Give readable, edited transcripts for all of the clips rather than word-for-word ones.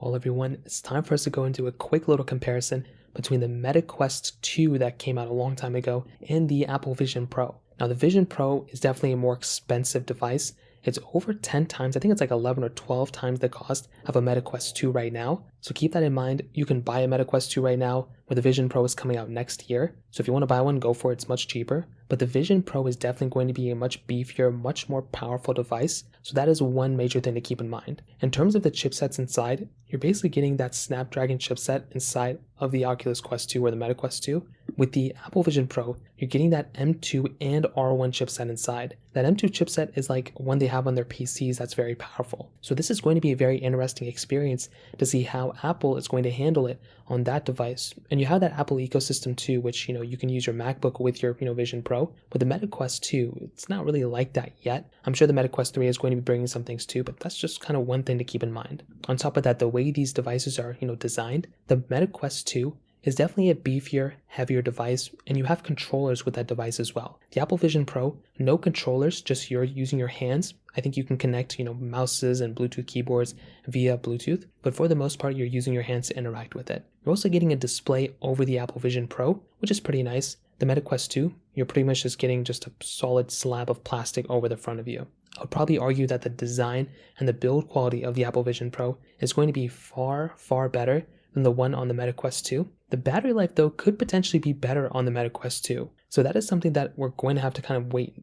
Well, everyone, it's time for us to go into a quick little comparison between the Meta Quest 2 that came out a long time ago and the Apple Vision Pro. Now, the Vision Pro is definitely a more expensive device. It's over 10 times, I think it's like 11 or 12 times the cost of a Meta Quest 2 right now. So keep that in mind. You can buy a Meta Quest 2 right now, where the Vision Pro is coming out next year. So if you want to buy one, go for it. It's much cheaper. But the Vision Pro is definitely going to be a much beefier, much more powerful device. So that is one major thing to keep in mind. In terms of the chipsets inside, you're basically getting that Snapdragon chipset inside of the Oculus Quest 2 or the Meta Quest 2. With the Apple Vision Pro, you're getting that M2 and R1 chipset inside. That M2 chipset is like one they have on their PCs that's very powerful. So this is going to be a very interesting experience to see how Apple is going to handle it on that device. And you have that Apple ecosystem too, which, you can use your MacBook with your, Vision Pro. With the Meta Quest 2, it's not really like that yet. I'm sure the Meta Quest 3 is going to be bringing some things too, but that's just kind of one thing to keep in mind. On top of that, the way these devices are, designed, the Meta Quest 2 is definitely a beefier, heavier device, and you have controllers with that device as well. The Apple Vision Pro, no controllers, just you're using your hands. I think you can connect, mouses and Bluetooth keyboards via Bluetooth, but for the most part, you're using your hands to interact with it. You're also getting a display over the Apple Vision Pro, which is pretty nice. The Meta Quest 2, you're pretty much just getting just a solid slab of plastic over the front of you. I would probably argue that the design and the build quality of the Apple Vision Pro is going to be far, far better than the one on the Meta Quest 2. The battery life, though, could potentially be better on the Meta Quest 2. So that is something that we're going to have to kind of wait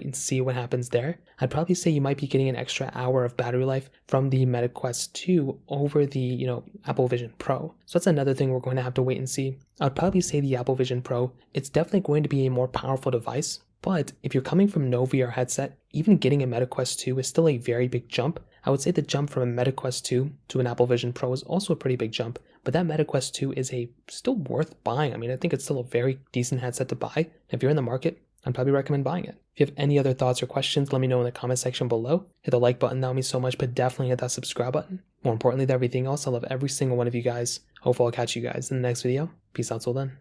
and see what happens there. I'd probably say you might be getting an extra hour of battery life from the Meta Quest 2 over the, Apple Vision Pro. So that's another thing we're going to have to wait and see. I'd probably say the Apple Vision Pro, it's definitely going to be a more powerful device. But if you're coming from no VR headset, even getting a Meta Quest 2 is still a very big jump. I would say the jump from a Meta Quest 2 to an Apple Vision Pro is also a pretty big jump, but that Meta Quest 2 is still worth buying. I mean, I think it's still a very decent headset to buy. If you're in the market, I'd probably recommend buying it. If you have any other thoughts or questions, let me know in the comment section below. Hit the like button, that would mean so much, but definitely hit that subscribe button. More importantly than everything else, I love every single one of you guys. Hopefully I'll catch you guys in the next video. Peace out till then.